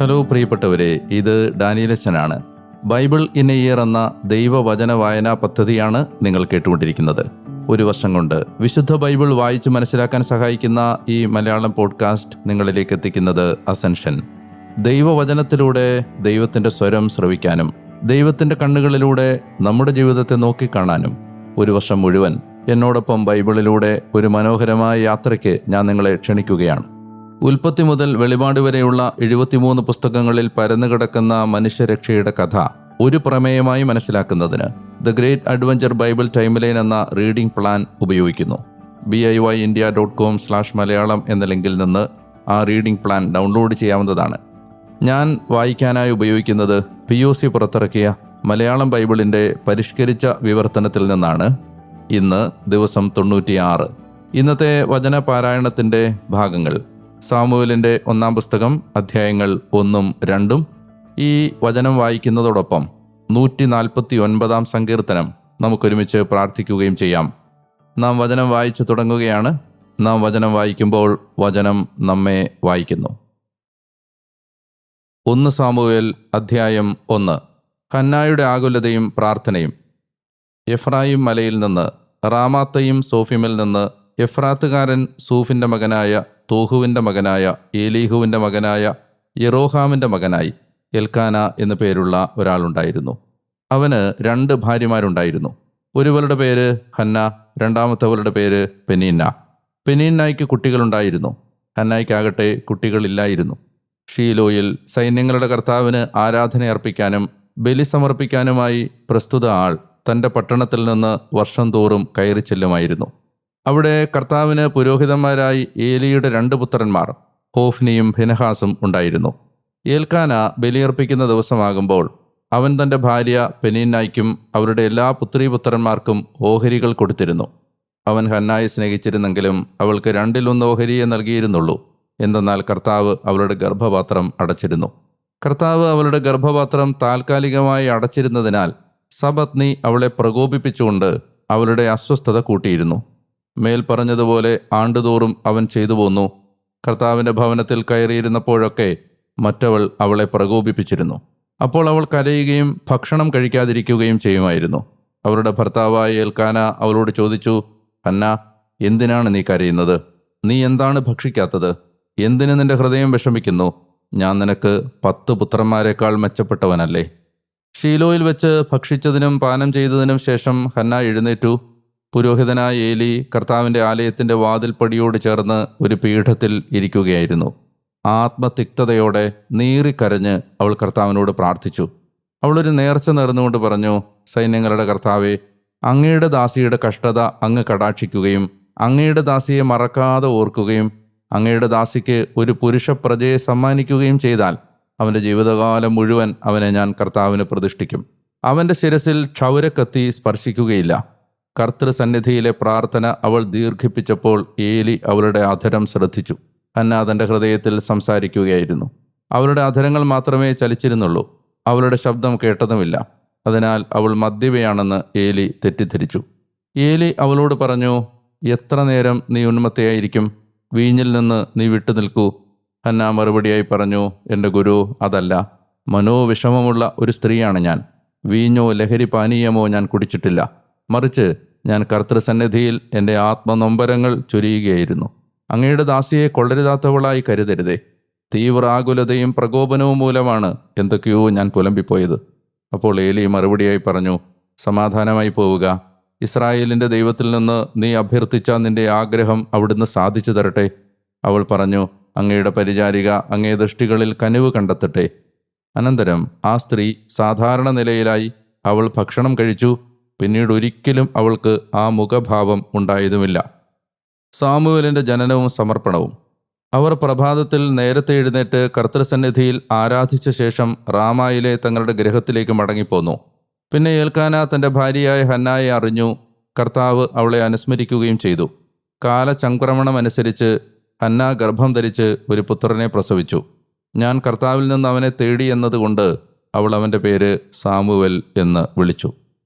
Hello പ്രിയപ്പെട്ടവരെ, ഇത് ഡാനിയലച്ചനാണ്. Bible in A year എന്ന ദൈവവചന വായനാ പദ്ധതിയാണ് നിങ്ങൾ കേട്ടുകൊണ്ടിരിക്കുന്നത്. ഒരു വർഷം കൊണ്ട് വിശുദ്ധ ബൈബിൾ വായിച്ച് മനസ്സിലാക്കാൻ സഹായിക്കുന്ന ഈ മലയാളം പോഡ്കാസ്റ്റ് നിങ്ങളിലേക്ക് എത്തിക്കുന്നത് അസെൻഷൻ. ദൈവവചനത്തിലൂടെ ദൈവത്തിൻ്റെ സ്വരം ശ്രവിക്കാനും ദൈവത്തിൻ്റെ കണ്ണുകളിലൂടെ നമ്മുടെ ജീവിതത്തെ നോക്കിക്കാണാനും ഒരു വർഷം മുഴുവൻ എന്നോടൊപ്പം ബൈബിളിലൂടെ ഒരു മനോഹരമായ യാത്രയ്ക്ക് ഞാൻ നിങ്ങളെ ക്ഷണിക്കുകയാണ്. ഉൽപ്പത്തി മുതൽ വെളിപാട് വരെയുള്ള 73 പുസ്തകങ്ങളിൽ പരന്നുകിടക്കുന്ന മനുഷ്യരക്ഷയുടെ കഥ ഒരു പ്രമേയമായി മനസ്സിലാക്കുന്നതിന് the great adventure Bible timeline എന്ന റീഡിംഗ് പ്ലാൻ ഉപയോഗിക്കുന്നു. biyindia.com/malayalam എന്ന ലിങ്കിൽ നിന്ന് ആ റീഡിംഗ് പ്ലാൻ ഡൗൺലോഡ് ചെയ്യാവുന്നതാണ്. ഞാൻ വായിക്കാനായി ഉപയോഗിക്കുന്നത് POC പുറത്തിറക്കിയ മലയാളം ബൈബിളിൻ്റെ പരിഷ്കരിച്ച വിവർത്തനത്തിൽ നിന്നാണ്. ഇന്ന് ദിവസം 96. ഇന്നത്തെ വചന പാരായണത്തിൻ്റെ ഭാഗങ്ങൾ സാമുവേലിൻ്റെ 1-ാം പുസ്തകം അധ്യായങ്ങൾ 1ഉം 2ഉം. ഈ വചനം വായിക്കുന്നതോടൊപ്പം 149-ാം സങ്കീർത്തനം നമുക്കൊരുമിച്ച് പ്രാർത്ഥിക്കുകയും ചെയ്യാം. നാം വചനം വായിച്ചു തുടങ്ങുകയാണ്. നാം വചനം വായിക്കുമ്പോൾ വചനം നമ്മെ വായിക്കുന്നു. 1 സാമുവേൽ അധ്യായം 1. ഹന്നായുടെ ആകുലതയും പ്രാർത്ഥനയും. എഫ്രായിം മലയിൽ നിന്ന്, റാമാത്തയും സോഫിമിൽ നിന്ന്, എഫ്രാത്തുകാരൻ സൂഫിൻ്റെ മകനായ തോഹുവിൻ്റെ മകനായ ഏലീഹുവിൻ്റെ മകനായ യെറോഹാമിൻ്റെ മകനായി എൽക്കാന എന്നു പേരുള്ള ഒരാളുണ്ടായിരുന്നു. അവന് 2 ഭാര്യമാരുണ്ടായിരുന്നു. ഒരുവളുടെ പേര് ഹന്ന, രണ്ടാമത്തവളുടെ പേര് പെനീന്ന. പെനീന്നായ്ക്ക് കുട്ടികളുണ്ടായിരുന്നു, ഹന്നായ്ക്കാകട്ടെ കുട്ടികളില്ലായിരുന്നു. ഷീലോയിൽ സൈന്യങ്ങളുടെ കർത്താവിന് ആരാധന അർപ്പിക്കാനും ബലി സമർപ്പിക്കാനുമായി പ്രസ്തുത ആൾ തൻ്റെ പട്ടണത്തിൽ നിന്ന് വർഷം തോറും കയറി ചെല്ലുമായിരുന്നു. അവിടെ കർത്താവിന് പുരോഹിതന്മാരായി ഏലിയുടെ 2 പുത്രന്മാർ ഹോഫ്നിയും ഫിനെഹാസും ഉണ്ടായിരുന്നു. ഏൽക്കാന ബലിയർപ്പിക്കുന്ന ദിവസമാകുമ്പോൾ അവൻ തൻ്റെ ഭാര്യ പെനീന്നായ്ക്കും അവരുടെ എല്ലാ പുത്രീപുത്രന്മാർക്കും ഓഹരികൾ കൊടുത്തിരുന്നു. അവൻ ഹന്നായെ സ്നേഹിച്ചിരുന്നെങ്കിലും അവൾക്ക് 1/2 ഓഹരിയെ നൽകിയിരുന്നുള്ളൂ. എന്തെന്നാൽ കർത്താവ് അവളുടെ ഗർഭപാത്രം അടച്ചിരുന്നു. കർത്താവ് അവളുടെ ഗർഭപാത്രം താൽക്കാലികമായി അടച്ചിരുന്നതിനാൽ സപത്നി അവളെ പ്രകോപിപ്പിച്ചുകൊണ്ട് അവളുടെ അസ്വസ്ഥത കൂട്ടിയിരുന്നു. മേൽ പറഞ്ഞതുപോലെ ആണ്ടുതോറും അവൻ ചെയ്തു പോന്നു. കർത്താവിൻ്റെ ഭവനത്തിൽ കയറിയിരുന്നപ്പോഴൊക്കെ മറ്റവൾ അവളെ പ്രകോപിപ്പിച്ചിരുന്നു. അപ്പോൾ അവൾ കരയുകയും ഭക്ഷണം കഴിക്കാതിരിക്കുകയും ചെയ്യുമായിരുന്നു. അവരുടെ ഭർത്താവായ എൽക്കാന അവളോട് ചോദിച്ചു, ഹന്ന, എന്തിനാണ് നീ കരയുന്നത്? നീ എന്താണ് ഭക്ഷിക്കാത്തത്? എന്തിന് നിന്റെ ഹൃദയം വിഷമിക്കുന്നു? ഞാൻ നിനക്ക് 10 പുത്രന്മാരെക്കാൾ മെച്ചപ്പെട്ടവനല്ലേ? ഷീലോയിൽ വെച്ച് ഭക്ഷിച്ചതിനും പാനം ചെയ്തതിനും ശേഷം ഹന്ന എഴുന്നേറ്റു. പുരോഹിതനായ ഏലി കർത്താവിൻ്റെ ആലയത്തിൻ്റെ വാതിൽപ്പടിയോട് ചേർന്ന് ഒരു പീഠത്തിൽ ഇരിക്കുകയായിരുന്നു. ആത്മതിക്തതയോടെ നീറിക്കരഞ്ഞ് അവൾ കർത്താവിനോട് പ്രാർത്ഥിച്ചു. അവളൊരു നേർച്ച നേർന്നുകൊണ്ട് പറഞ്ഞു, സൈന്യങ്ങളുടെ കർത്താവേ, അങ്ങയുടെ ദാസിയുടെ കഷ്ടത അങ്ങ് കടാക്ഷിക്കുകയും അങ്ങയുടെ ദാസിയെ മറക്കാതെ ഓർക്കുകയും അങ്ങയുടെ ദാസിക്ക് ഒരു പുരുഷ പ്രജയെ സമ്മാനിക്കുകയും ചെയ്താൽ അവൻ്റെ ജീവിതകാലം മുഴുവൻ അവനെ ഞാൻ കർത്താവിന് പ്രതിഷ്ഠിക്കും. അവൻ്റെ ശിരസിൽ ക്ഷൗരക്കത്തി സ്പർശിക്കുകയില്ല. കർത്തൃസന്നിധിയിലെ പ്രാർത്ഥന അവൾ ദീർഘിപ്പിച്ചപ്പോൾ ഏലി അവളുടെ അധരം ശ്രദ്ധിച്ചു. ഹന്ന തൻ്റെ ഹൃദയത്തിൽ സംസാരിക്കുകയായിരുന്നു. അവളുടെ അധരങ്ങൾ മാത്രമേ ചലിച്ചിരുന്നുള്ളൂ. അവളുടെ ശബ്ദം കേട്ടതുമില്ല. അതിനാൽ അവൾ മദ്യപയാണെന്ന് ഏലി തെറ്റിദ്ധരിച്ചു. ഏലി അവളോട് പറഞ്ഞു, എത്ര നേരം നീ ഉന്മത്തയായിരിക്കും? വീഞ്ഞിൽ നിന്ന് നീ വിട്ടുനിൽക്കൂ. ഹന്ന മറുപടിയായി പറഞ്ഞു, എൻ്റെ ഗുരു, അതല്ല. മനോവിഷമമുള്ള ഒരു സ്ത്രീയാണ് ഞാൻ. വീഞ്ഞോ ലഹരി പാനീയമോ ഞാൻ കുടിച്ചിട്ടില്ല. മറിച്ച് ഞാൻ കർത്തൃസന്നിധിയിൽ എൻ്റെ ആത്മനൊമ്പരങ്ങൾ ചൊരിയുകയായിരുന്നു. അങ്ങയുടെ ദാസിയെ കൊള്ളരുതാത്തവളായി കരുതരുതേ. തീവ്ര ആകുലതയും പ്രകോപനവും മൂലമാണ് എന്തൊക്കെയോ ഞാൻ പുലമ്പിപ്പോയത്. അപ്പോൾ ഏലി മറുപടിയായി പറഞ്ഞു, സമാധാനമായി പോവുക. ഇസ്രായേലിൻ്റെ ദൈവത്തിൽ നിന്ന് നീ അഭ്യർത്ഥിച്ച നിന്റെ ആഗ്രഹം അവിടുന്ന് സാധിച്ചു തരട്ടെ. അവൾ പറഞ്ഞു, അങ്ങയുടെ പരിചാരിക അങ്ങേ ദൃഷ്ടികളിൽ കനിവ് കണ്ടെത്തട്ടെ. അനന്തരം ആ സ്ത്രീ സാധാരണ നിലയിലായി. അവൾ ഭക്ഷണം കഴിച്ചു. പിന്നീട് ഒരിക്കലും അവൾക്ക് ആ മുഖഭാവം ഉണ്ടായതുമില്ല. സാമുവേലിൻ്റെ ജനനവും സമർപ്പണവും. അവർ പ്രഭാതത്തിൽ നേരത്തെ എഴുന്നേറ്റ് കർത്തൃസന്നിധിയിൽ ആരാധിച്ച ശേഷം റാമായിലെ തങ്ങളുടെ ഗൃഹത്തിലേക്ക് മടങ്ങിപ്പോന്നു. പിന്നെ ഏൽക്കാന തൻ്റെ ഭാര്യയായ ഹന്നായെ അറിഞ്ഞു. കർത്താവ് അവളെ അനുസ്മരിക്കുകയും ചെയ്തു. കാലചംക്രമണമനുസരിച്ച് ഹന്ന ഗർഭം ധരിച്ച് ഒരു പുത്രനെ പ്രസവിച്ചു. ഞാൻ കർത്താവിൽ നിന്ന് അവനെ തേടി എന്നതുകൊണ്ട് അവൾ അവൻ്റെ പേര് സാമുവേൽ എന്ന് വിളിച്ചു.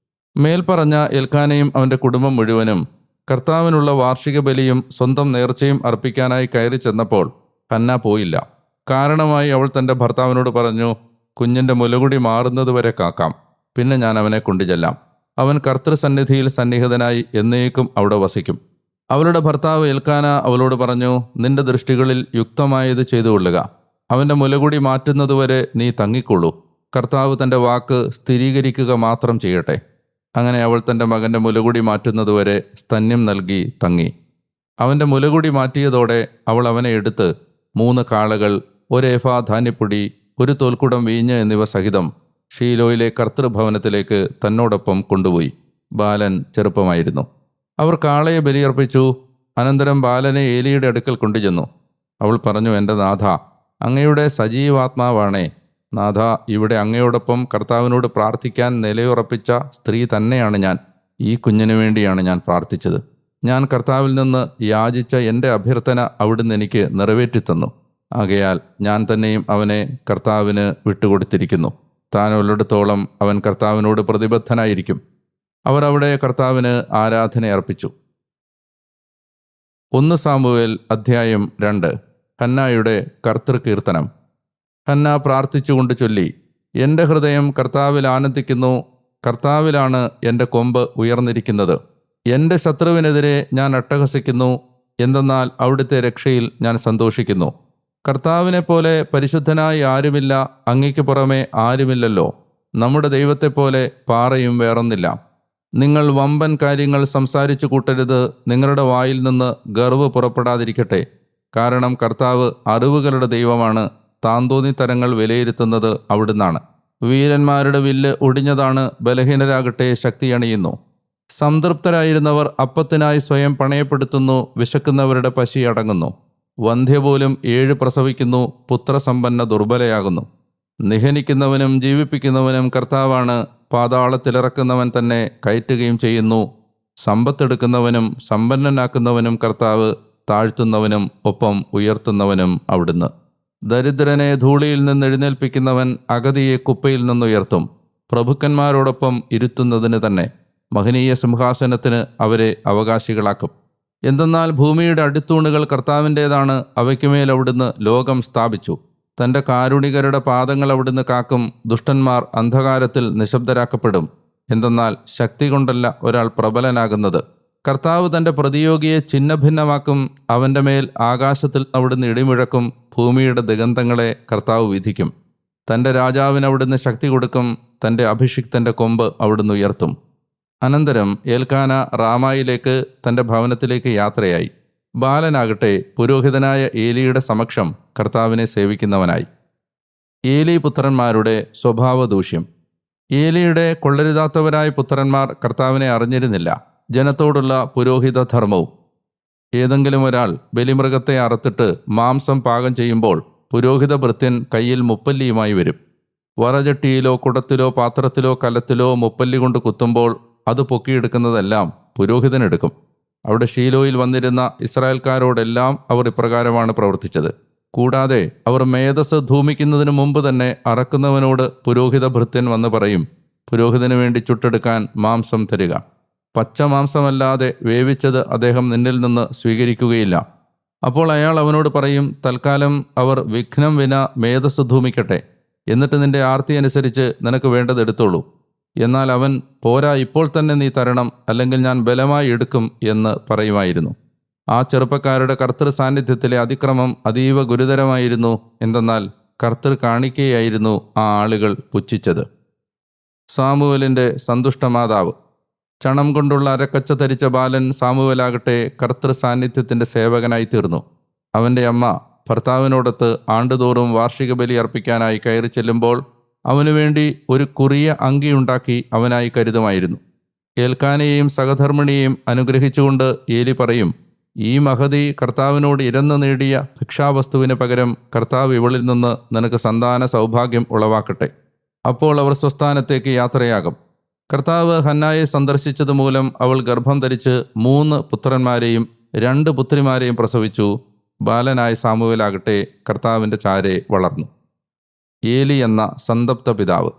മേൽപ്പറഞ്ഞ എൽക്കാനയും അവൻ്റെ കുടുംബം മുഴുവനും കർത്താവിനുള്ള വാർഷിക ബലിയും സ്വന്തം നേർച്ചയും അർപ്പിക്കാനായി കയറി ചെന്നപ്പോൾ ഹന്ന പോയില്ല. കാരണമായി അവൾ തൻ്റെ ഭർത്താവിനോട് പറഞ്ഞു, കുഞ്ഞിൻ്റെ മുലകുടി മാറുന്നതുവരെ കാക്കാം, പിന്നെ ഞാൻ അവനെ കൊണ്ടുചെല്ലാം. അവൻ കർത്തൃസന്നിധിയിൽ സന്നിഹിതനായി എന്നേക്കും അവിടെ വസിക്കും. അവളുടെ ഭർത്താവ് എൽക്കാന അവളോട് പറഞ്ഞു, നിന്റെ ദൃഷ്ടികളിൽ യുക്തമായത് ചെയ്തുകൊള്ളുക. അവൻ്റെ മുലകുടി മാറ്റുന്നതുവരെ നീ തങ്ങിക്കൊള്ളൂ. കർത്താവ് തൻ്റെ വാക്ക് സ്ഥിരീകരിക്കുക മാത്രം ചെയ്യട്ടെ. അങ്ങനെ അവൾ തൻ്റെ മകൻ്റെ മുലകുടി മാറ്റുന്നതുവരെ സ്തന്യം നൽകി തങ്ങി. അവൻ്റെ മുലകുടി മാറ്റിയതോടെ അവൾ അവനെ എടുത്ത് 3 കാളകൾ, 1 ഏഫാ ധാന്യപ്പൊടി, 1 തോൽക്കുടം വീഞ്ഞ് എന്നിവ സഹിതം ഷീലോയിലെ കർത്തൃഭവനത്തിലേക്ക് തന്നോടൊപ്പം കൊണ്ടുപോയി. ബാലൻ ചെറുപ്പമായിരുന്നു. അവർ കാളയെ ബലിയർപ്പിച്ചു. അനന്തരം ബാലനെ ഏലിയുടെ അടുക്കൽ കൊണ്ടുചെന്നു. അവൾ പറഞ്ഞു, എൻ്റെ നാഥ, അങ്ങയുടെ സജീവാത്മാവാണേ. നാഥ, ഇവിടെ അങ്ങയോടൊപ്പം കർത്താവിനോട് പ്രാർത്ഥിക്കാൻ നിലയുറപ്പിച്ച സ്ത്രീ തന്നെയാണ് ഞാൻ. ഈ കുഞ്ഞിനു വേണ്ടിയാണ് ഞാൻ പ്രാർത്ഥിച്ചത്. ഞാൻ കർത്താവിൽ നിന്ന് യാചിച്ച എൻ്റെ അഭ്യർത്ഥന അവിടുന്ന് എനിക്ക് നിറവേറ്റിത്തന്നു. ആകയാൽ ഞാൻ തന്നെയും അവനെ കർത്താവിന് വിട്ടുകൊടുത്തിരിക്കുന്നു. താൻ ഉള്ളിടത്തോളം അവൻ കർത്താവിനോട് പ്രതിബദ്ധനായിരിക്കും. അവർ അവിടെ കർത്താവിന് ആരാധന അർപ്പിച്ചു. 1 സാമുവേൽ അധ്യായം 2. ഹന്നായുടെ കർത്തൃകീർത്തനം. ഹന്ന പ്രാർത്ഥിച്ചുകൊണ്ട് ചൊല്ലി, എൻ്റെ ഹൃദയം കർത്താവിൽ ആനന്ദിക്കുന്നു. കർത്താവിലാണ് എൻ്റെ കൊമ്പ് ഉയർന്നിരിക്കുന്നത്. എൻ്റെ ശത്രുവിനെതിരെ ഞാൻ അട്ടഹസിക്കുന്നു. എന്തെന്നാൽ അവിടുത്തെ രക്ഷയിൽ ഞാൻ സന്തോഷിക്കുന്നു. കർത്താവിനെപ്പോലെ പരിശുദ്ധനായി ആരുമില്ല, അങ്ങയ്ക്ക് പുറമെ ആരുമില്ലല്ലോ. നമ്മുടെ ദൈവത്തെപ്പോലെ പാറയും വേറൊന്നില്ല. നിങ്ങൾ വമ്പൻ കാര്യങ്ങൾ സംസാരിച്ചു കൂട്ടരുത്. നിങ്ങളുടെ വായിൽ നിന്ന് ഗർവ് പുറപ്പെടാതിരിക്കട്ടെ. കാരണം കർത്താവ് അറിവുകളുടെ ദൈവമാണ്. താന്തോന്നിത്തരങ്ങൾ വിലയിരുത്തുന്നത് അവിടുന്നാണ്. വീരന്മാരുടെ വില്ല് ഒടിഞ്ഞതാണ്, ബലഹീനരാകട്ടെ ശക്തി അണിയുന്നു. സംതൃപ്തരായിരുന്നവർ അപ്പത്തിനായി സ്വയം പണയപ്പെടുത്തുന്നു. വിശക്കുന്നവരുടെ പശി അടങ്ങുന്നു. വന്ധ്യ പോലും 7 പ്രസവിക്കുന്നു. പുത്രസമ്പന്ന ദുർബലയാകുന്നു. നിഹനിക്കുന്നവനും ജീവിപ്പിക്കുന്നവനും കർത്താവാണ്. പാതാളത്തിലിറക്കുന്നവൻ തന്നെ കയറ്റുകയും ചെയ്യുന്നു. സമ്പത്തെടുക്കുന്നവനും സമ്പന്നനാക്കുന്നവനും കർത്താവ്, താഴ്ത്തുന്നവനും ഒപ്പം ഉയർത്തുന്നവനും അവിടുന്ന്. ദരിദ്രനെ ധൂളിയിൽ നിന്ന് എഴുന്നേൽപ്പിക്കുന്നവൻ അഗതിയെ കുപ്പയിൽ നിന്നുയർത്തും. പ്രഭുക്കന്മാരോടൊപ്പം ഇരുത്തുന്നതിന് തന്നെ മഹനീയ സിംഹാസനത്തിന് അവരെ അവകാശികളാക്കും. എന്തെന്നാൽ ഭൂമിയുടെ അടിത്തൂണുകൾ കർത്താവിൻ്റേതാണ്. അവയ്ക്കുമേൽ അവിടുന്ന് ലോകം സ്ഥാപിച്ചു. തൻ്റെ കാരുണികരുടെ പാദങ്ങൾ അവിടുന്ന് കാക്കും. ദുഷ്ടന്മാർ അന്ധകാരത്തിൽ നിശബ്ദരാക്കപ്പെടും. എന്തെന്നാൽ ശക്തി കൊണ്ടല്ല ഒരാൾ പ്രബലനാകുന്നത്. കർത്താവ് തൻ്റെ പ്രതിയോഗിയെ ഛിന്നഭിന്നമാക്കും. അവൻ്റെ മേൽ ആകാശത്തിൽ അവിടുന്ന് ഇടിമുഴക്കും. ഭൂമിയുടെ ദിഗന്ധങ്ങളെ കർത്താവ് വിധിക്കും. തൻ്റെ രാജാവിന് അവിടുന്ന് ശക്തി കൊടുക്കും. തൻ്റെ അഭിഷിക്തൻ്റെ കൊമ്പ് അവിടുന്ന് ഉയർത്തും. അനന്തരം എൽക്കാന റാമായിലേക്ക് തൻ്റെ ഭവനത്തിലേക്ക് യാത്രയായി. ബാലനാകട്ടെ പുരോഹിതനായ ഏലിയുടെ സമക്ഷം കർത്താവിനെ സേവിക്കുന്നവനായി. ഏലി പുത്രന്മാരുടെ സ്വഭാവദൂഷ്യം. ഏലിയുടെ കൊള്ളരുതാത്തവരായ പുത്രന്മാർ കർത്താവിനെ അറിഞ്ഞിരുന്നില്ല. ജനത്തോടുള്ള പുരോഹിത ധർമ്മവും. ഏതെങ്കിലും ഒരാൾ ബലിമൃഗത്തെ അറുത്തിട്ട് മാംസം പാകം ചെയ്യുമ്പോൾ പുരോഹിത ഭൃത്യൻ കയ്യിൽ മുപ്പല്ലിയുമായി വരും. വറചട്ടിയിലോ കുടത്തിലോ പാത്രത്തിലോ കലത്തിലോ മുപ്പല്ലി കൊണ്ട് കുത്തുമ്പോൾ അത് പൊക്കിയെടുക്കുന്നതെല്ലാം പുരോഹിതനെടുക്കും. അവിടെ ഷീലോയിൽ വന്നിരുന്ന ഇസ്രായേൽക്കാരോടെല്ലാം അവർ ഇപ്രകാരമാണ് പ്രവർത്തിച്ചത്. കൂടാതെ അവർ മേധസ് ധൂമിക്കുന്നതിന് മുമ്പ് തന്നെ അറക്കുന്നവനോട് പുരോഹിത ഭൃത്യൻ വന്ന് പറയും, പുരോഹിതന് വേണ്ടി ചുട്ടെടുക്കാൻ മാംസം തരിക. പച്ച മാംസമല്ലാതെ വേവിച്ചത് അദ്ദേഹം നിന്നിൽ നിന്ന് സ്വീകരിക്കുകയില്ല. അപ്പോൾ അയാൾ അവനോട് പറയും, തൽക്കാലം അവർ വിഘ്നം വിന മേധസ് ധൂമിക്കട്ടെ, എന്നിട്ട് നിന്റെ ആർത്തി അനുസരിച്ച് നിനക്ക് വേണ്ടത് എടുത്തോളൂ. എന്നാൽ അവൻ, പോരാ, ഇപ്പോൾ തന്നെ നീ തരണം, അല്ലെങ്കിൽ ഞാൻ ബലമായി എടുക്കും എന്ന് പറയുമായിരുന്നു. ആ ചെറുപ്പക്കാരുടെ കർത്തൃ സാന്നിധ്യത്തിലെ അതിക്രമം അതീവ ഗുരുതരമായിരുന്നു. എന്തെന്നാൽ കർത്തൃ കാണിക്കയായിരുന്നു ആ ആളുകൾ പുച്ഛിച്ചത്. സാമുവേലിൻ്റെ സന്തുഷ്ടമാതാവ്. ചണം കൊണ്ടുള്ള അരക്കച്ച ധരിച്ച ബാലൻ സാമുവേലാകട്ടെ കർത്തൃ സാന്നിധ്യത്തിൻ്റെ സേവകനായി തീർന്നു. അവൻ്റെ അമ്മ ഭർത്താവിനോടൊത്ത് ആണ്ടുതോറും വാർഷിക ബലി അർപ്പിക്കാനായി കയറി ചെല്ലുമ്പോൾ അവനുവേണ്ടി ഒരു കുറിയ അങ്കിയുണ്ടാക്കി അവനായി കരുതുമായിരുന്നു. എൽക്കാനയെയും സഹധർമ്മിണിയെയും അനുഗ്രഹിച്ചുകൊണ്ട് ഏലി പറയും, ഈ മഹതി കർത്താവിനോട് ഇരന്ന് നേടിയ ഭിക്ഷാവസ്തുവിന് പകരം കർത്താവ് ഇവളിൽ നിന്ന് നിനക്ക് സന്താന സൗഭാഗ്യം ഉളവാക്കട്ടെ. അപ്പോൾ അവർ സ്വസ്ഥാനത്തേക്ക് യാത്രയാകും. കർത്താവ് ഹന്നായെ സന്ദർശിച്ചതുമൂലം അവൾ ഗർഭം ധരിച്ച് 3 പുത്രന്മാരെയും 2 പുത്രിമാരെയും പ്രസവിച്ചു. ബാലനായ സാമുവേലാകട്ടെ കർത്താവിൻ്റെ ചാരെ വളർന്നു. ഏലി എന്ന സന്തപ്ത പിതാവ്.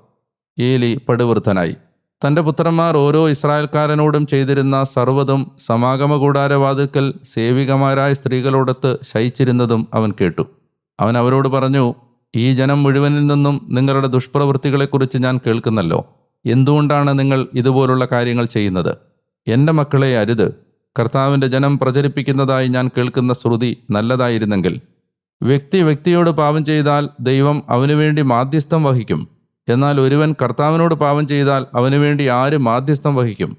ഏലി പടുവൃദ്ധനായി. തൻ്റെ പുത്രന്മാർ ഓരോ ഇസ്രായേൽക്കാരനോടും ചെയ്തിരുന്ന സർവ്വതും സമാഗമ കൂടാരവാതിൽക്കൽ സേവികമാരായ സ്ത്രീകളോടൊത്ത് ശയിച്ചിരുന്നതും അവൻ കേട്ടു. അവൻ അവരോട് പറഞ്ഞു, ഈ ജനം മുഴുവനിൽ നിന്നും നിങ്ങളുടെ ദുഷ്പ്രവൃത്തികളെക്കുറിച്ച് ഞാൻ കേൾക്കുന്നല്ലോ. എന്തുകൊണ്ടാണ് നിങ്ങൾ ഇതുപോലുള്ള കാര്യങ്ങൾ ചെയ്യുന്നത്? എൻ്റെ മക്കളെ അരുത്. കർത്താവിൻ്റെ ജനം പ്രചരിപ്പിക്കുന്നതായി ഞാൻ കേൾക്കുന്ന ശ്രുതി നല്ലതായിരുന്നെങ്കിൽ, വ്യക്തിയോട് പാപം ചെയ്താൽ ദൈവം അവനുവേണ്ടി മാധ്യസ്ഥം വഹിക്കും. എന്നാൽ ഒരുവൻ കർത്താവിനോട് പാപം ചെയ്താൽ അവനുവേണ്ടി ആര് മാധ്യസ്ഥം വഹിക്കും?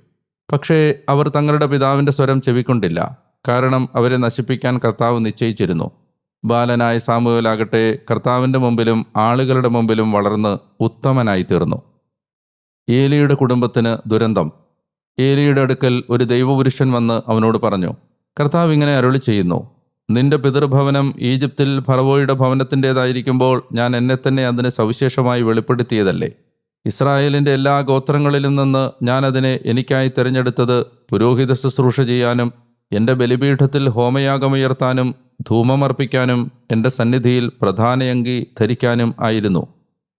പക്ഷേ അവർ തങ്ങളുടെ പിതാവിൻ്റെ സ്വരം ചെവിക്കൊണ്ടില്ല. കാരണം അവരെ നശിപ്പിക്കാൻ കർത്താവ് നിശ്ചയിച്ചിരുന്നു. ബാലനായ സാമുവേലാകട്ടെ കർത്താവിൻ്റെ മുമ്പിലും ആളുകളുടെ മുമ്പിലും വളർന്ന് ഉത്തമനായി തീർന്നു. ഏലിയുടെ കുടുംബത്തിന് ദുരന്തം. ഏലിയുടെ അടുക്കൽ ഒരു ദൈവപുരുഷൻ വന്ന് അവനോട് പറഞ്ഞു, കർത്താവ് ഇങ്ങനെ അരുളി ചെയ്യുന്നു, നിന്റെ പിതൃഭവനം ഈജിപ്തിൽ ഫറവോയുടെ ഭവനത്തിൻ്റേതായിരിക്കുമ്പോൾ ഞാൻ എന്നെ തന്നെ അതിന് സവിശേഷമായി വെളിപ്പെടുത്തിയതല്ലേ? ഇസ്രായേലിൻ്റെ എല്ലാ ഗോത്രങ്ങളിലും നിന്ന് ഞാൻ അതിനെ എനിക്കായി തിരഞ്ഞെടുത്തത് പുരോഹിത ശുശ്രൂഷ ചെയ്യാനും എൻ്റെ ബലിപീഠത്തിൽ ഹോമയാഗമുയർത്താനും ധൂമമർപ്പിക്കാനും എൻ്റെ സന്നിധിയിൽ പ്രധാനയങ്കി ധരിക്കാനും ആയിരുന്നു.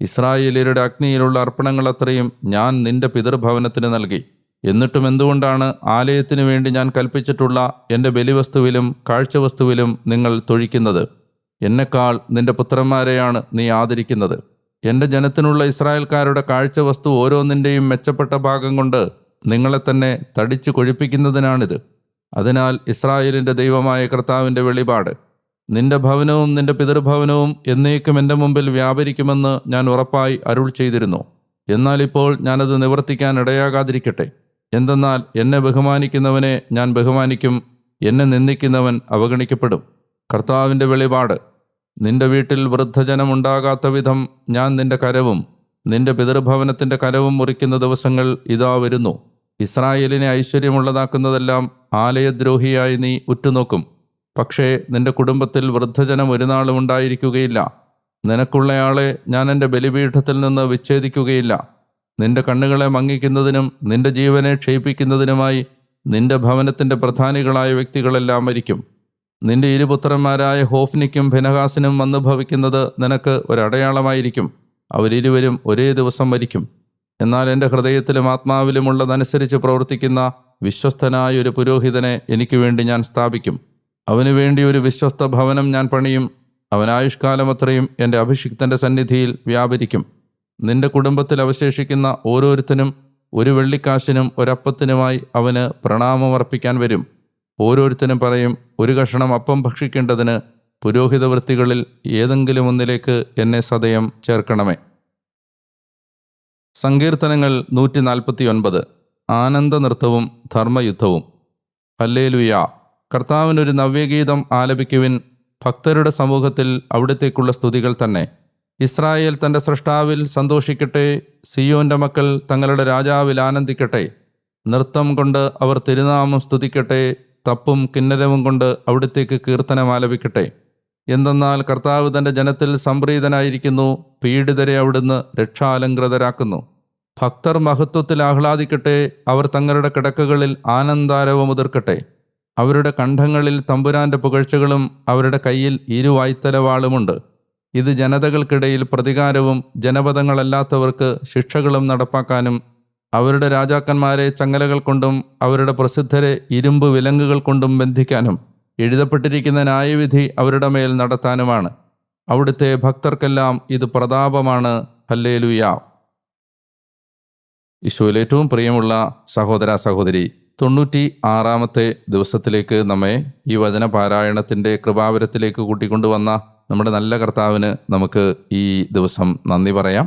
ഇസ്രായേലിയരുടെ അഗ്നിയിലുള്ള അർപ്പണങ്ങൾ അത്രയും ഞാൻ നിന്റെ പിതൃഭവനത്തിന് നൽകി. എന്നിട്ടും എന്തുകൊണ്ടാണ് ആലയത്തിനു വേണ്ടി ഞാൻ കൽപ്പിച്ചിട്ടുള്ള എൻ്റെ ബലിവസ്തുവിലും കാഴ്ചവസ്തുവിലും നിങ്ങൾ തൊഴിക്കുന്നത്? എന്നെക്കാൾ നിന്റെ പുത്രന്മാരെയാണ് നീ ആദരിക്കുന്നത്. എൻ്റെ ജനത്തിനുള്ള ഇസ്രായേൽക്കാരുടെ കാഴ്ചവസ്തു ഓരോന്നിൻ്റെയും മെച്ചപ്പെട്ട ഭാഗം കൊണ്ട് നിങ്ങളെ തന്നെ തടിച്ചു കൊഴിപ്പിക്കുന്നതിനാണിത്. അതിനാൽ ഇസ്രായേലിൻ്റെ ദൈവമായ കർത്താവിൻ്റെ വെളിപാട്, നിന്റെ ഭവനവും നിന്റെ പിതൃഭവനവും എന്നേക്കും എൻ്റെ മുമ്പിൽ വ്യാപരിക്കുമെന്ന് ഞാൻ ഉറപ്പായി അരുൾ ചെയ്തിരുന്നു. എന്നാൽ ഇപ്പോൾ ഞാനത് നിവർത്തിക്കാൻ ഇടയാകാതിരിക്കട്ടെ. എന്തെന്നാൽ എന്നെ ബഹുമാനിക്കുന്നവനെ ഞാൻ ബഹുമാനിക്കും, എന്നെ നിന്ദിക്കുന്നവൻ അവഗണിക്കപ്പെടും. കർത്താവിൻ്റെ വെളിപാട്, നിന്റെ വീട്ടിൽ വൃദ്ധജനം ഉണ്ടാകാത്ത വിധം ഞാൻ നിന്റെ കരവും നിന്റെ പിതൃഭവനത്തിൻ്റെ കരവും മുറിക്കുന്ന ദിവസങ്ങൾ ഇതാ വരുന്നു. ഇസ്രായേലിനെ ഐശ്വര്യമുള്ളതാക്കുന്നതെല്ലാം ആലയദ്രോഹിയായി നീ ഉറ്റുനോക്കും. പക്ഷേ നിന്റെ കുടുംബത്തിൽ വൃദ്ധജനം ഒരു നാളും ഉണ്ടായിരിക്കുകയില്ല. നിനക്കുള്ളയാളെ ഞാൻ എൻ്റെ ബലിപീഠത്തിൽ നിന്ന് വിച്ഛേദിക്കുകയില്ല. നിന്റെ കണ്ണുകളെ മങ്ങിക്കുന്നതിനും നിന്റെ ജീവനെ ക്ഷയിപ്പിക്കുന്നതിനുമായി നിന്റെ ഭവനത്തിൻ്റെ പ്രധാനികളായ വ്യക്തികളെല്ലാം മരിക്കും. നിന്റെ ഇരുപുത്രന്മാരായ ഹോഫ്നിക്കും ഫിനെഹാസിനും വന്നു ഭവിക്കുന്നത് നിനക്ക് ഒരടയാളമായിരിക്കും. അവരിരുവരും ഒരേ ദിവസം മരിക്കും. എന്നാൽ എൻ്റെ ഹൃദയത്തിലും ആത്മാവിലുമുള്ളതനുസരിച്ച് പ്രവർത്തിക്കുന്ന വിശ്വസ്തനായ ഒരു പുരോഹിതനെ എനിക്ക് വേണ്ടി ഞാൻ സ്ഥാപിക്കും. അവനു വേണ്ടി ഒരു വിശ്വസ്ത ഭവനം ഞാൻ പണിയും. അവൻ ആയുഷ്കാലം അത്രയും എൻ്റെ അഭിഷിക്തൻ്റെ സന്നിധിയിൽ വ്യാപരിക്കും. നിന്റെ കുടുംബത്തിൽ അവശേഷിക്കുന്ന ഓരോരുത്തനും ഒരു വെള്ളിക്കാശിനും ഒരപ്പത്തിനുമായി അവന് പ്രണാമമർപ്പിക്കാൻ വരും. ഓരോരുത്തനും പറയും, ഒരു കഷണം അപ്പം ഭക്ഷിക്കേണ്ടതിന് പുരോഹിത വൃത്തികളിൽ ഏതെങ്കിലും ഒന്നിലേക്ക് എന്നെ സദയം ചേർക്കണമേ. സങ്കീർത്തനങ്ങൾ 149. ആനന്ദ നൃത്തവും ധർമ്മയുദ്ധവും. ഹല്ലേലൂയ. കർത്താവിനൊരു നവ്യഗീതം ആലപിക്കുവിൻ. ഭക്തരുടെ സമൂഹത്തിൽ അവിടത്തേക്കുള്ള സ്തുതികൾ തന്നെ. ഇസ്രായേൽ തൻ്റെ സ്രഷ്ടാവിൽ സന്തോഷിക്കട്ടെ. സിയോൻ്റെ മക്കൾ തങ്ങളുടെ രാജാവിൽ ആനന്ദിക്കട്ടെ. നൃത്തം കൊണ്ട് അവർ തിരുനാമം സ്തുതിക്കട്ടെ. തപ്പും കിന്നരവും കൊണ്ട് അവിടത്തേക്ക് കീർത്തനം ആലപിക്കട്ടെ. എന്തെന്നാൽ കർത്താവ് തൻ്റെ ജനത്തിൽ സംപ്രീതനായിരിക്കുന്നു. പീഡിതരെ അവിടുന്ന് രക്ഷാലങ്കൃതരാക്കുന്നു. ഭക്തർ മഹത്വത്തിൽ ആഹ്ലാദിക്കട്ടെ. അവർ തങ്ങളുടെ കിടക്കകളിൽ ആനന്ദാരവമുതിർക്കട്ടെ. അവരുടെ കണ്ഠങ്ങളിൽ തമ്പുരാൻ്റെ പുകഴ്ചകളും അവരുടെ കയ്യിൽ ഇരുവായ്ത്തലവാളുമുണ്ട്. ഇത് ജനതകൾക്കിടയിൽ പ്രതികാരവും ജനപദങ്ങളല്ലാത്തവർക്ക് ശിക്ഷകളും നടപ്പാക്കാനും അവരുടെ രാജാക്കന്മാരെ ചങ്ങലകൾ കൊണ്ടും അവരുടെ പ്രസിദ്ധരെ ഇരുമ്പ് വിലങ്ങുകൾ കൊണ്ടും ബന്ധിക്കാനും എഴുതപ്പെട്ടിരിക്കുന്ന ന്യായവിധി അവരുടെ മേൽ നടത്താനുമാണ്. അവിടുത്തെ ഭക്തർക്കെല്ലാം ഇത് പ്രതാപമാണ്. ഹല്ലേലൂയ. ഈശോയിൽ ഏറ്റവും പ്രിയമുള്ള സഹോദര സഹോദരി, 96-ാമത്തെ ദിവസത്തിലേക്ക് നമ്മെ ഈ വചന പാരായണത്തിൻ്റെ കൃപാവരത്തിലേക്ക് കൂട്ടിക്കൊണ്ടുവന്ന നമ്മുടെ നല്ല കർത്താവിന് നമുക്ക് ഈ ദിവസം നന്ദി പറയാം.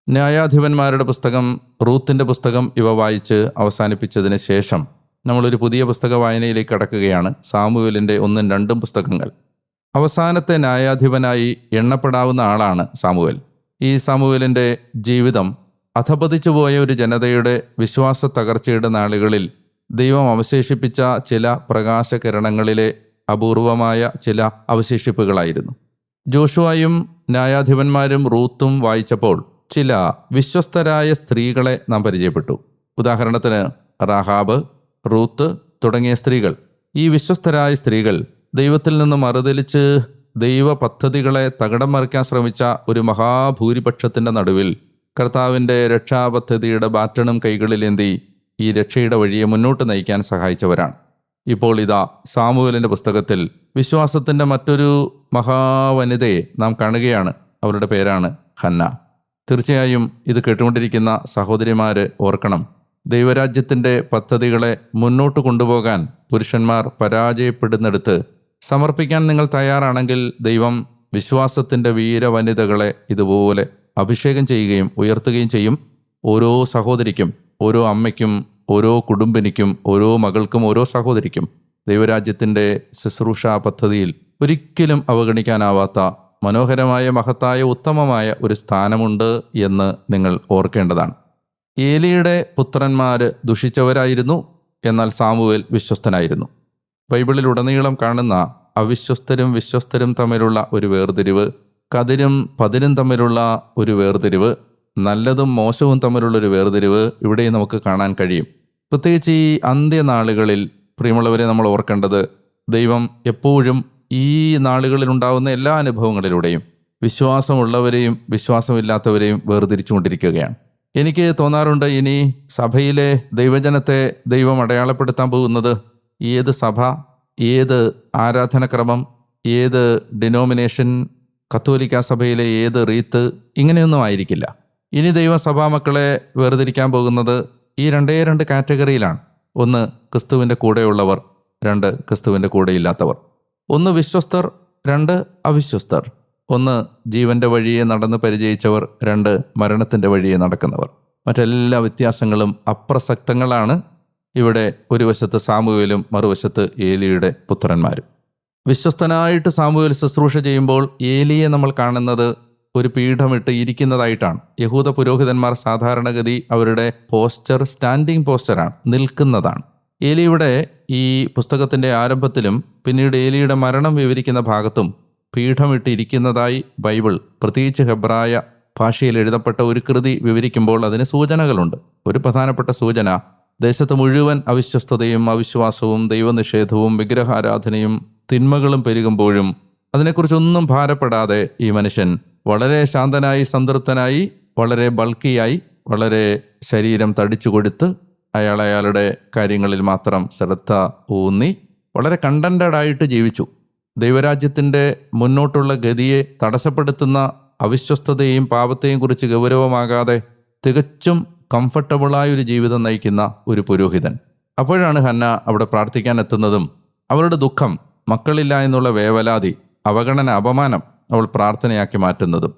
ന്യായാധിപന്മാരുടെ പുസ്തകം, റൂത്തിൻ്റെ പുസ്തകം ഇവ വായിച്ച് അവസാനിപ്പിച്ചതിന് ശേഷം നമ്മളൊരു പുതിയ പുസ്തക വായനയിലേക്ക് കടക്കുകയാണ്. സാമുവേലിൻ്റെ 1ഉം 2ഉം പുസ്തകങ്ങൾ. അവസാനത്തെ ന്യായാധിപനായി എണ്ണപ്പെടാവുന്ന ആളാണ് സാമുവേൽ. ഈ സാമുവേലിൻ്റെ ജീവിതം അധപതിച്ചു പോയ ഒരു ജനതയുടെ വിശ്വാസ തകർച്ചയുടെ നാളുകളിൽ ദൈവം അവശേഷിപ്പിച്ച ചില പ്രകാശകിരണങ്ങളിലെ അപൂർവമായ ചില അവശേഷിപ്പുകളായിരുന്നു. ജോഷുവയും ന്യായാധിപന്മാരും റൂത്തും വായിച്ചപ്പോൾ ചില വിശ്വസ്തരായ സ്ത്രീകളെ നാം പരിചയപ്പെട്ടു. ഉദാഹരണത്തിന് റാഹാബ്, റൂത്ത് തുടങ്ങിയ സ്ത്രീകൾ. ഈ വിശ്വസ്തരായ സ്ത്രീകൾ ദൈവത്തിൽ നിന്ന് മറുതലിച്ച് ദൈവ പദ്ധതികളെ തകിടം മറിക്കാൻ ശ്രമിച്ച ഒരു മഹാഭൂരിപക്ഷത്തിൻ്റെ നടുവിൽ കർത്താവിൻ്റെ രക്ഷാപദ്ധതിയുടെ ബാറ്റണും കൈകളിലേന്തി ഈ രക്ഷയുടെ വഴിയെ മുന്നോട്ട് നയിക്കാൻ സഹായിച്ചവരാണ്. ഇപ്പോൾ ഇതാ സാമുവേലിൻ്റെ പുസ്തകത്തിൽ വിശ്വാസത്തിൻ്റെ മറ്റൊരു മഹാവനിതയെ നാം കാണുകയാണ്. അവരുടെ പേരാണ് ഹന്ന. തീർച്ചയായും ഇത് കേട്ടുകൊണ്ടിരിക്കുന്ന സഹോദരിമാർ ഓർക്കണം, ദൈവരാജ്യത്തിൻ്റെ പദ്ധതികളെ മുന്നോട്ട് കൊണ്ടുപോകാൻ പുരുഷന്മാർ പരാജയപ്പെടുന്നിടത്ത് സമർപ്പിക്കാൻ നിങ്ങൾ തയ്യാറാണെങ്കിൽ ദൈവം വിശ്വാസത്തിൻ്റെ വീരവനിതകളെ ഇതുപോലെ അഭിഷേകം ചെയ്യുകയും ഉയർത്തുകയും ചെയ്യും. ഓരോ സഹോദരിക്കും, ഓരോ അമ്മയ്ക്കും, ഓരോ കുടുംബിനിക്കും, ഓരോ മകൾക്കും, ഓരോ സഹോദരിക്കും ദൈവരാജ്യത്തിൻ്റെ ശുശ്രൂഷാ പദ്ധതിയിൽ ഒരിക്കലും അവഗണിക്കാനാവാത്ത മനോഹരമായ, മഹത്തായ, ഉത്തമമായ ഒരു സ്ഥാനമുണ്ട് എന്ന് നിങ്ങൾ ഓർക്കേണ്ടതാണ്. ഏലിയുടെ പുത്രന്മാർ ദുഷിച്ചവരായിരുന്നു, എന്നാൽ സാമുവേൽ വിശ്വസ്തനായിരുന്നു. ബൈബിളിലുടനീളം കാണുന്ന അവിശ്വസ്തരും വിശ്വസ്തരും തമ്മിലുള്ള ഒരു വേർതിരിവ്, കതിരും പതിരും തമ്മിലുള്ള ഒരു വേർതിരിവ്, നല്ലതും മോശവും തമ്മിലുള്ളൊരു വേർതിരിവ് ഇവിടെയും നമുക്ക് കാണാൻ കഴിയും. പ്രത്യേകിച്ച് ഈ അന്ത്യനാളുകളിൽ പ്രിയമുള്ളവരെ നമ്മൾ ഓർക്കേണ്ടത്, ദൈവം എപ്പോഴും ഈ നാളുകളിലുണ്ടാകുന്ന എല്ലാ അനുഭവങ്ങളിലൂടെയും വിശ്വാസമുള്ളവരെയും വിശ്വാസമില്ലാത്തവരെയും വേർതിരിച്ചുകൊണ്ടിരിക്കുകയാണ്. എനിക്ക് തോന്നാറുണ്ട്, ഇനി സഭയിലെ ദൈവജനത്തെ ദൈവം അടയാളപ്പെടുത്താൻ പോകുന്നത് ഏത് സഭ, ഏത് ആരാധനക്രമം, ഏത് ഡിനോമിനേഷൻ, കത്തോലിക്ക സഭയിലെ ഏത് റീത്ത്, ഇങ്ങനെയൊന്നും ആയിരിക്കില്ല. ഇനി ദൈവസഭാ മക്കളെ വേർതിരിക്കാൻ പോകുന്നത് ഈ രണ്ട് കാറ്റഗറിയിലാണ്. ഒന്ന് ക്രിസ്തുവിൻ്റെ കൂടെയുള്ളവർ, രണ്ട് ക്രിസ്തുവിൻ്റെ കൂടെയില്ലാത്തവർ. ഒന്ന് വിശ്വസ്തർ, രണ്ട് അവിശ്വസ്തർ. ഒന്ന് ജീവൻ്റെ വഴിയെ നടന്ന് പരിചയിച്ചവർ, രണ്ട് മരണത്തിൻ്റെ വഴിയെ നടക്കുന്നവർ. മറ്റെല്ലാ വ്യത്യാസങ്ങളും അപ്രസക്തങ്ങളാണ്. ഇവിടെ ഒരു വശത്ത് സാമുവേലും മറുവശത്ത് ഏലിയുടെ പുത്രന്മാരും. വിശ്വസ്തനായിട്ട് സാമുവേൽ ശുശ്രൂഷ ചെയ്യുമ്പോൾ ഏലിയെ നമ്മൾ കാണുന്നത് ഒരു പീഠമിട്ട് ഇരിക്കുന്നതായിട്ടാണ്. യഹൂദ പുരോഹിതന്മാർ സാധാരണഗതി അവരുടെ പോസ്ചർ സ്റ്റാൻഡിങ് പോസ്ചറാണ്, നിൽക്കുന്നതാണ്. ഏലിയുടെ ഈ പുസ്തകത്തിൻ്റെ ആരംഭത്തിലും പിന്നീട് ഏലിയുടെ മരണം വിവരിക്കുന്ന ഭാഗത്തും പീഠമിട്ടിരിക്കുന്നതായി ബൈബിൾ, പ്രത്യേകിച്ച് ഹെബ്രായ ഭാഷയിൽ എഴുതപ്പെട്ട ഒരു കൃതി വിവരിക്കുമ്പോൾ അതിന് സൂചനകളുണ്ട്. ഒരു പ്രധാനപ്പെട്ട സൂചന, ദേശത്ത് മുഴുവൻ അവിശ്വസ്തതയും അവിശ്വാസവും ദൈവനിഷേധവും വിഗ്രഹാരാധനയും തിന്മകളും പെരുകുമ്പോഴും അതിനെക്കുറിച്ചൊന്നും ഭാരപ്പെടാതെ ഈ മനുഷ്യൻ വളരെ ശാന്തനായി, സംതൃപ്തനായി, വളരെ ബൾക്കിയായി, വളരെ ശരീരം തടിച്ചു കൊടുത്ത് അയാളുടെ കാര്യങ്ങളിൽ മാത്രം ശ്രദ്ധ ഊന്നി വളരെ കണ്ടന്റഡായിട്ട് ജീവിച്ചു. ദൈവരാജ്യത്തിൻ്റെ മുന്നോട്ടുള്ള ഗതിയെ തടസ്സപ്പെടുത്തുന്ന അവിശ്വസ്തതയെയും പാപത്തെയും കുറിച്ച് ഗൗരവമാകാതെ തികച്ചും കംഫർട്ടബിളായൊരു ജീവിതം നയിക്കുന്ന ഒരു പുരോഹിതൻ. അപ്പോഴാണ് ഹന്ന അവിടെ പ്രാർത്ഥിക്കാൻ എത്തുന്നതും അവളുടെ ദുഃഖം, മക്കളില്ല എന്നുള്ള വേവലാതി, അവഗണന, അപമാനം അവൾ പ്രാർത്ഥനയാക്കി മാറ്റുന്നതും,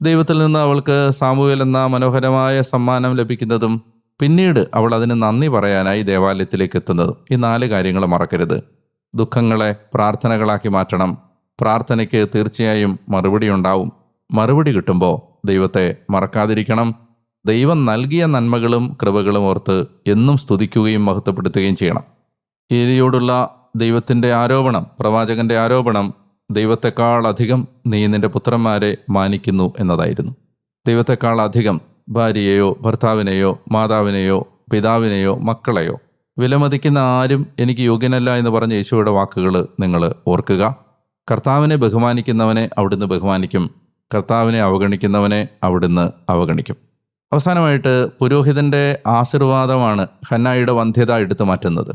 ദൈവത്തിൽ നിന്ന് അവൾക്ക് സാമുവേൽ എന്ന മനോഹരമായ സമ്മാനം ലഭിക്കുന്നതും, പിന്നീട് അവൾ അതിന് നന്ദി പറയാനായി ദേവാലയത്തിലേക്ക് എത്തുന്നതും. ഈ 4 കാര്യങ്ങൾ മറക്കരുത്. ദുഃഖങ്ങളെ പ്രാർത്ഥനകളാക്കി മാറ്റണം. പ്രാർത്ഥനയ്ക്ക് തീർച്ചയായും മറുപടി ഉണ്ടാവും. മറുപടി കിട്ടുമ്പോൾ ദൈവത്തെ മറക്കാതിരിക്കണം. ദൈവം നൽകിയ നന്മകളും കൃപകളും ഓർത്ത് എന്നും സ്തുതിക്കുകയും മഹത്വപ്പെടുത്തുകയും ചെയ്യണം. ഏലിയോടുള്ള ദൈവത്തിൻ്റെ ആരോപണം, പ്രവാചകന്റെ ആരോപണം, ദൈവത്തെക്കാൾ അധികം നീ നിന്റെ പുത്രന്മാരെ മാനിക്കുന്നു എന്നതായിരുന്നു. ദൈവത്തെക്കാൾ അധികം ഭാര്യയെയോ ഭർത്താവിനെയോ മാതാവിനെയോ പിതാവിനെയോ മക്കളെയോ വിലമതിക്കുന്ന ആരും എനിക്ക് യോഗ്യനല്ല എന്ന് പറഞ്ഞ യേശുവിടെ വാക്കുകൾ നിങ്ങൾ ഓർക്കുക. കർത്താവിനെ ബഹുമാനിക്കുന്നവനെ അവിടുന്ന് ബഹുമാനിക്കും, കർത്താവിനെ അവഗണിക്കുന്നവനെ അവിടുന്ന് അവഗണിക്കും. അവസാനമായിട്ട് പുരോഹിതൻ്റെ ആശീർവാദമാണ് ഹന്നായുടെ വന്ധ്യത എടുത്തു മാറ്റുന്നത്.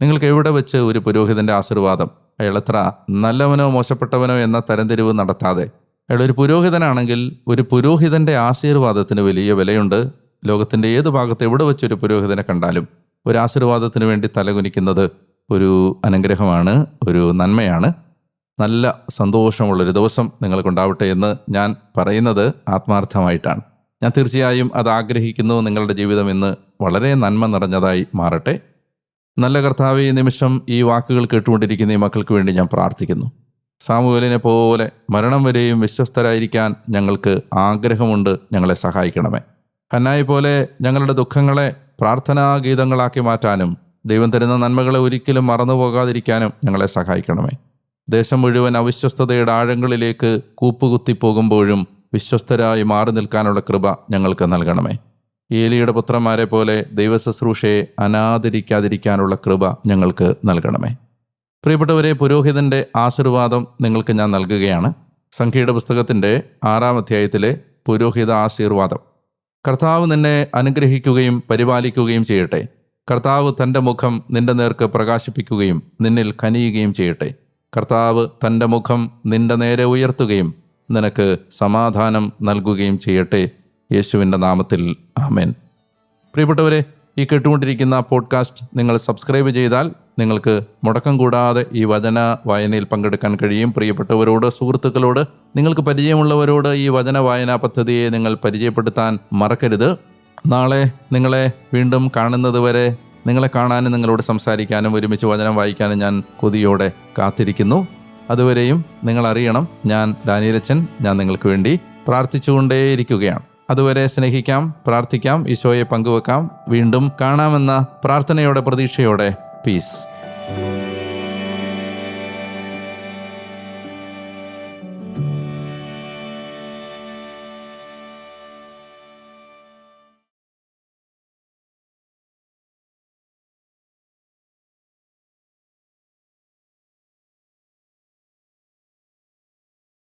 നിങ്ങൾക്ക് എവിടെ വെച്ച് ഒരു പുരോഹിതൻ്റെ ആശീർവാദം, അയാൾ എത്ര നല്ലവനോ മോശപ്പെട്ടവനോ എന്ന തരംതിരിവ് നടത്താതെ, അയാൾ ഒരു പുരോഹിതനാണെങ്കിൽ ഒരു പുരോഹിതൻ്റെ ആശീർവാദത്തിന് വലിയ വിലയുണ്ട്. ലോകത്തിൻ്റെ ഏത് ഭാഗത്ത് എവിടെ വെച്ചൊരു പുരോഹിതനെ കണ്ടാലും ഒരു ആശീർവാദത്തിന് വേണ്ടി തലകുനിക്കുന്നത് ഒരു അനുഗ്രഹമാണ്, ഒരു നന്മയാണ്. നല്ല സന്തോഷമുള്ളൊരു ദിവസം നിങ്ങൾക്കുണ്ടാവട്ടെ എന്ന് ഞാൻ പറയുന്നത് ആത്മാർത്ഥമായിട്ടാണ്. ഞാൻ തീർച്ചയായും അത് ആഗ്രഹിക്കുന്നു. നിങ്ങളുടെ ജീവിതം ഇന്ന് വളരെ നന്മ നിറഞ്ഞതായി മാറട്ടെ. നല്ല കർത്താവേ, ഈ നിമിഷം ഈ വാക്കുകൾ കേട്ടുകൊണ്ടിരിക്കുന്ന ഈ മക്കൾക്ക് വേണ്ടി ഞാൻ പ്രാർത്ഥിക്കുന്നു. സാമുവേലിനെ പോലെ മരണം വരെയും വിശ്വസ്തരായിരിക്കാൻ ഞങ്ങൾക്ക് ആഗ്രഹമുണ്ട്. ഞങ്ങളെ സഹായിക്കണമേ. ഹന്നായെ പോലെ ഞങ്ങളുടെ ദുഃഖങ്ങളെ പ്രാർത്ഥനാഗീതങ്ങളാക്കി മാറ്റാനും ദൈവം തരുന്ന നന്മകളെ ഒരിക്കലും മറന്നു പോകാതിരിക്കാനും ഞങ്ങളെ സഹായിക്കണമേ. ദേശം മുഴുവൻ അവിശ്വസ്തതയുടെ ആഴങ്ങളിലേക്ക് കൂപ്പുകുത്തിപ്പോകുമ്പോഴും വിശ്വസ്തരായി മാറി നിൽക്കാനുള്ള കൃപ ഞങ്ങൾക്ക് നൽകണമേ. ഏലിയുടെ പുത്രന്മാരെ പോലെ ദൈവശുശ്രൂഷയെ അനാദരിക്കാതിരിക്കാനുള്ള കൃപ ഞങ്ങൾക്ക് നൽകണമേ. പ്രിയപ്പെട്ടവരെ, പുരോഹിതൻ്റെ ആശീർവാദം നിങ്ങൾക്ക് ഞാൻ നൽകുകയാണ്. സംഖ്യയുടെ പുസ്തകത്തിൻ്റെ 6-ാം അധ്യായത്തിലെ പുരോഹിത ആശീർവാദം. കർത്താവ് നിന്നെ അനുഗ്രഹിക്കുകയും പരിപാലിക്കുകയും ചെയ്യട്ടെ. കർത്താവ് തൻ്റെ മുഖം നിന്റെ നേർക്ക് പ്രകാശിപ്പിക്കുകയും നിന്നിൽ കനിയുകയും ചെയ്യട്ടെ. കർത്താവ് തൻ്റെ മുഖം നിന്റെ നേരെ ഉയർത്തുകയും നിനക്ക് സമാധാനം നൽകുകയും ചെയ്യട്ടെ. യേശുവിൻ്റെ നാമത്തിൽ ആമേൻ. പ്രിയപ്പെട്ടവരെ, ഈ കേട്ടുകൊണ്ടിരിക്കുന്ന പോഡ്കാസ്റ്റ് നിങ്ങൾ സബ്സ്ക്രൈബ് ചെയ്താൽ നിങ്ങൾക്ക് മുടക്കം കൂടാതെ ഈ വചന വായനയിൽ പങ്കെടുക്കാൻ കഴിയും. പ്രിയപ്പെട്ടവരോട്, സുഹൃത്തുക്കളോട്, നിങ്ങൾക്ക് പരിചയമുള്ളവരോട് ഈ വചന വായനാ പദ്ധതിയെ നിങ്ങൾ പരിചയപ്പെടുത്താൻ മറക്കരുത്. നാളെ നിങ്ങളെ വീണ്ടും കാണുന്നത് വരെ നിങ്ങളെ കാണാനും നിങ്ങളോട് സംസാരിക്കാനും ഒരുമിച്ച് വചനം വായിക്കാനും ഞാൻ കൊതിയോടെ കാത്തിരിക്കുന്നു. അതുവരെയും നിങ്ങൾ അറിയണം, ഞാൻ ഡാനിയേലച്ചൻ, ഞാൻ നിങ്ങൾക്ക് വേണ്ടി പ്രാർത്ഥിച്ചുകൊണ്ടേയിരിക്കുകയാണ്. അതുവരെ സ്നേഹിക്കാം, പ്രാർത്ഥിക്കാം, ഈശോയെ പങ്കുവെക്കാം. വീണ്ടും കാണാമെന്ന പ്രാർത്ഥനയോടെ, പ്രതീക്ഷയോടെ. പീസ്.